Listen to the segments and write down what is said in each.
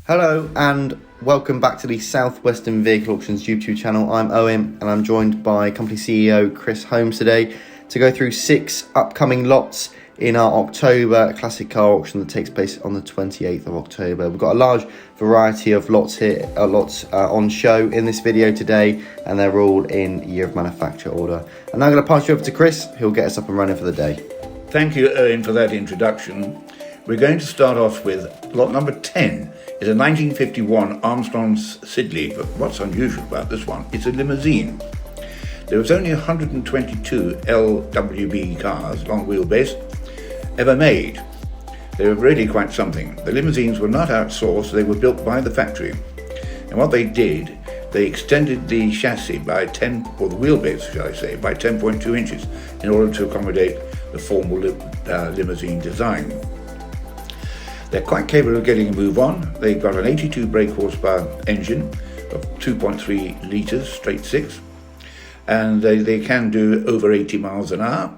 Hello and welcome back to the Southwestern Vehicle Auctions YouTube channel. I'm Owen and I'm joined by company CEO Chris Holmes today to go through 6 upcoming lots in our October classic car auction that takes place on the 28th of October. We've got a large variety of lots here, on show in this video today, and they're all in year of manufacture order. And now I'm going to pass you over to Chris, who'll get us up and running for the day. Thank you, Owen, for that introduction. We're going to start off with lot number 10. It's a 1951 Armstrong Siddeley, but what's unusual about this one, it's a limousine. There was only 122 LWB cars, long wheelbase, ever made. They were really quite something. The limousines were not outsourced, they were built by the factory. And what they did, they extended the chassis by the wheelbase, shall I say, by 10.2 inches in order to accommodate the formal limousine design. They're quite capable of getting a move on. They've got an 82 brake horsepower engine of 2.3 litres straight 6, and they can do over 80 miles an hour,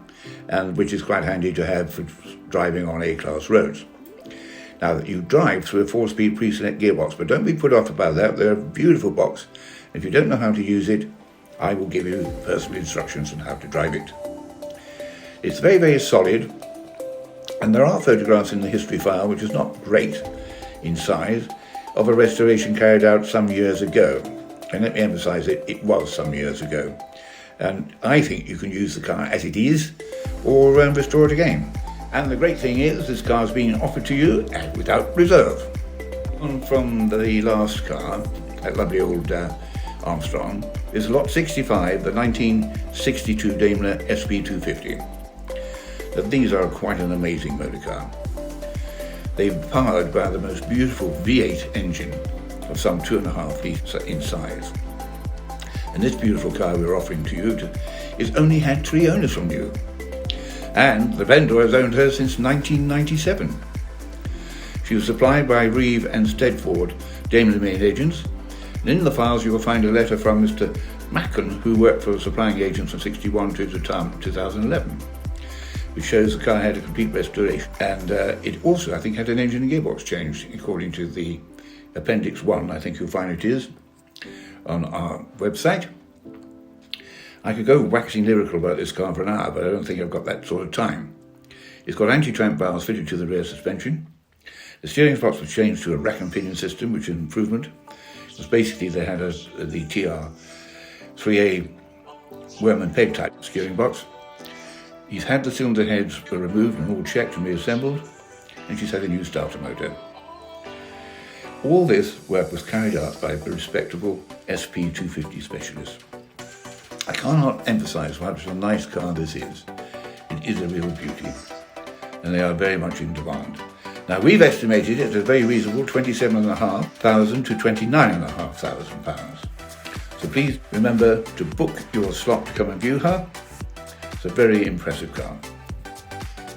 and which is quite handy to have for driving on A-class roads. Now, you drive through a 4-speed pre-select gearbox, but don't be put off about that. They're a beautiful box. If you don't know how to use it, I will give you personal instructions on how to drive it. It's very, very solid. And there are photographs in the history file, which is not great in size, of a restoration carried out some years ago. And let me emphasise it was some years ago. And I think you can use the car as it is, or restore it again. And the great thing is, this car is being offered to you without reserve. From the last car, that lovely old Armstrong, is lot 65, the 1962 Daimler SP250. These are quite an amazing motor car. They're powered by the most beautiful V8 engine of some 2.5 litres in size. And this beautiful car we're offering to you has only had 3 owners from you. And the vendor has owned her since 1997. She was supplied by Reeve and Stedford Daimler main agents. And in the files you will find a letter from Mr. Macken, who worked for the supplying agents from 61 to 2011. Which shows the car had a complete restoration, and it also, I think, had an engine and gearbox change, according to the Appendix 1, I think you'll find it is, on our website. I could go waxing lyrical about this car for an hour, but I don't think I've got that sort of time. It's got anti-tramp valves fitted to the rear suspension. The steering box was changed to a rack and pinion system, which is an improvement. Because basically they had the TR3A worm and peg type steering box. He's had the cylinder heads removed and all checked and reassembled, and she's had a new starter motor. All this work was carried out by a respectable SP250 specialist. I cannot emphasise how much a nice car this is. It is a real beauty, and they are very much in demand. Now, we've estimated it at a very reasonable £27,500 to £29,500. So please remember to book your slot to come and view her. It's a very impressive car.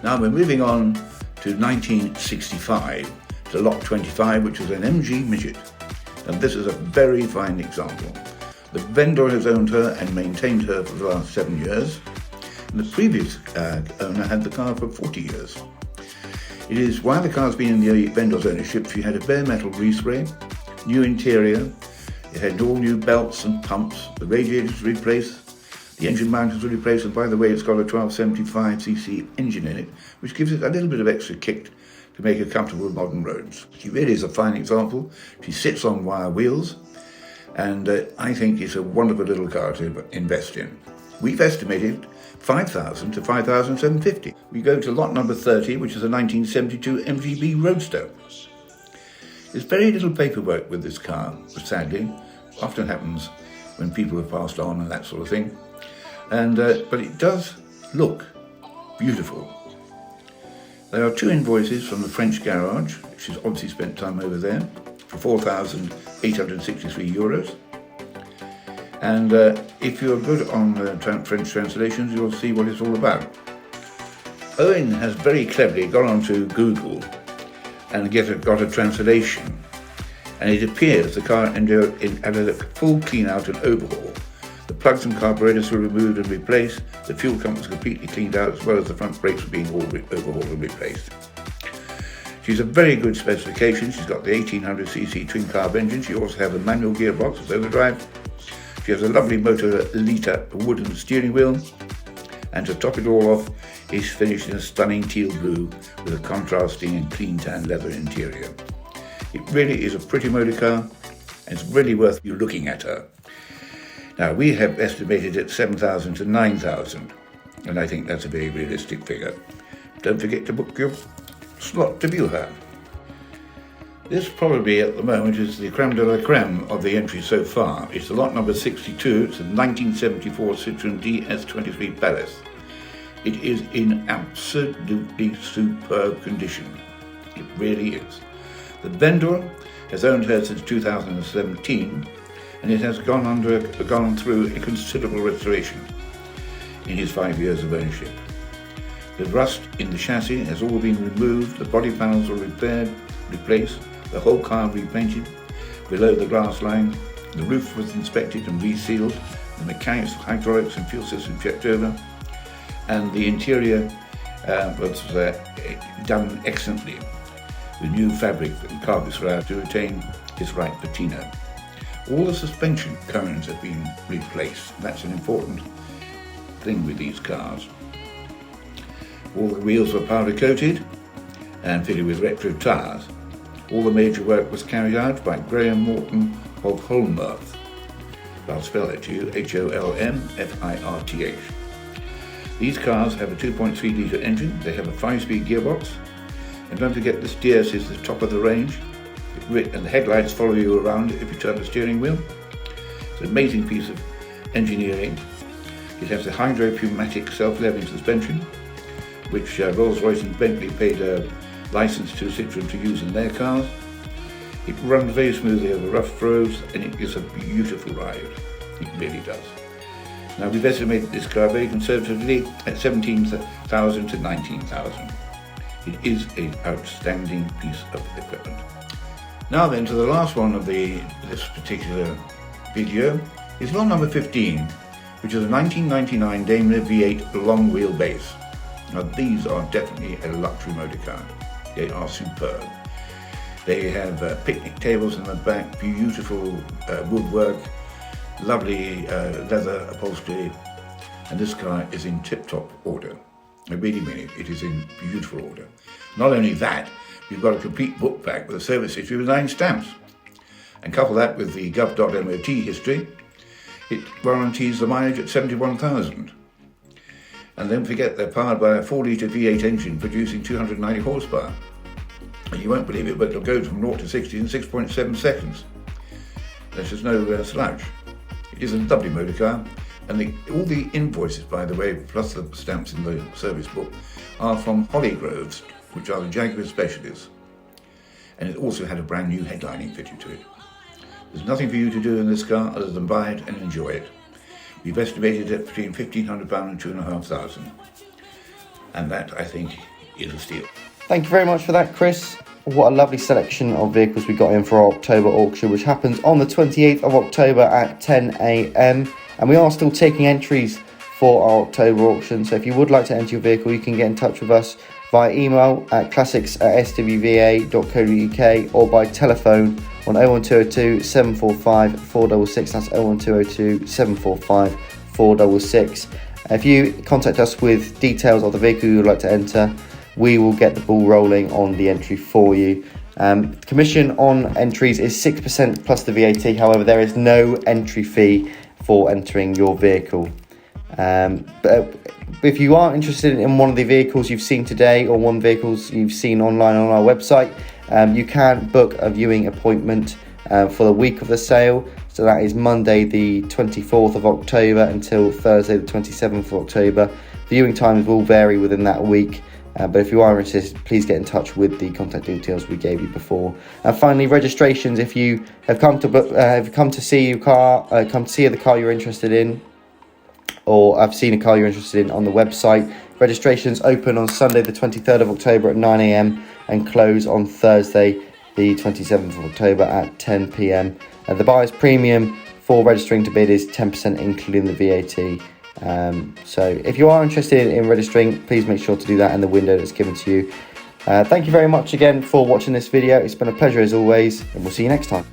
Now we're moving on to 1965, to lot 25, which is an MG Midget. And this is a very fine example. The vendor has owned her and maintained her for the last 7 years. And the previous owner had the car for 40 years. It is, while the car's been in the vendor's ownership, she had a bare metal grease spray, new interior, it had all new belts and pumps, the radiators replaced, the engine mount was replaced, and by the way, it's got a 1275cc engine in it, which gives it a little bit of extra kick to make it comfortable with modern roads. She really is a fine example. She sits on wire wheels, and I think it's a wonderful little car to invest in. We've estimated £5,000 to £5,750. We go to lot number 30, which is a 1972 MGB Roadster. There's very little paperwork with this car, sadly. Often happens when people have passed on and that sort of thing. And but it does look beautiful. There are 2 invoices from the French garage. She's obviously spent time over there for €4,863. And if you're good on French translations, you'll see what it's all about. Owen has very cleverly gone onto Google and got a translation. And it appears the car had a full clean out and overhaul. The plugs and carburetors were removed and replaced. The fuel pump was completely cleaned out, as well as the front brakes were being all overhauled and replaced. She's a very good specification. She's got the 1800cc twin carb engine. She also has a manual gearbox with overdrive. She has a lovely Motor Lita wooden steering wheel. And to top it all off, it's finished in a stunning teal blue with a contrasting and clean tan leather interior. It really is a pretty motor car, and it's really worth you looking at her. Now, we have estimated it 7,000 to 9,000, and I think that's a very realistic figure. Don't forget to book your slot to view her. This probably at the moment is the creme de la creme of the entry so far. It's the lot number 62. It's a 1974 Citroën DS23 Palace. It is in absolutely superb condition. It really is. The vendor has owned her since 2017, and it has gone through a considerable restoration in his 5 years of ownership. The rust in the chassis has all been removed, the body panels are repaired, replaced, the whole car repainted below the glass line, the roof was inspected and resealed, the mechanics, hydraulics and fuel system checked over, and the interior was done excellently with new fabric and carpets throughout to retain its right patina. All the suspension cones have been replaced. That's an important thing with these cars. All the wheels were powder coated and fitted with retro tyres. All the major work was carried out by Graham Morton of Holmfirth. I'll spell it to you, Holmfirth. These cars have a 2.3 litre engine, they have a 5-speed gearbox, and don't forget this DS is the top of the range, and the headlights follow you around if you turn the steering wheel. It's an amazing piece of engineering. It has the hydro-pneumatic self-leveling suspension, which Rolls-Royce and Bentley paid a license to Citroën to use in their cars. It runs very smoothly over rough roads, and it is a beautiful ride. It really does. Now, we've estimated this car very conservatively at 17,000 to 19,000. It is an outstanding piece of equipment. Now then, to the last one of this particular video is lot number 15, which is a 1999 Daimler V8 long wheelbase. Now, these are definitely a luxury motor car. They are superb. They have picnic tables in the back, beautiful woodwork, lovely leather upholstery, and this car is in tip-top order. I really mean it. It is in beautiful order. Not only that, you've got a complete book pack with a service history with 9 stamps. And couple that with the gov.mot history, it warranties the mileage at 71,000. And don't forget they're powered by a 4-litre V8 engine producing 290 horsepower. And you won't believe it, but it'll go from 0 to 60 in 6.7 seconds. There's just no slouch. It is a lovely motor car, and all the invoices, by the way, plus the stamps in the service book, are from Hollygroves, which are the Jaguar specialists. And it also had a brand new headlining fitted to it. There's nothing for you to do in this car other than buy it and enjoy it. We've estimated it between £1,500 and £2,500. And that, I think, is a steal. Thank you very much for that, Chris. What a lovely selection of vehicles we got in for our October auction, which happens on the 28th of October at 10 a.m. And we are still taking entries for our October auction. So if you would like to enter your vehicle, you can get in touch with us via email at classics@swva.co.uk or by telephone on 01202 745 466. That's 01202 745 466. If you contact us with details of the vehicle you would like to enter, we will get the ball rolling on the entry for you. Commission on entries is 6% plus the VAT. However, there is no entry fee for entering your vehicle. But if you are interested in one of the vehicles you've seen today or one of the vehicles you've seen online on our website, you can book a viewing appointment for the week of the sale. So that is Monday the 24th of October until Thursday the 27th of October. Viewing times will vary within that week. But if you are interested, please get in touch with the contact details we gave you before. And finally, registrations. If you have come to see your car, come to see the car you're interested in, or I've seen a car you're interested in on the website, registrations open on Sunday the 23rd of October at 9 a.m. and close on Thursday the 27th of October at 10 p.m. The buyer's premium for registering to bid is 10%, including the VAT. So if you are interested in registering, please make sure to do that in the window that's given to you. Thank you very much again for watching this video. It's been a pleasure as always, and we'll see you next time.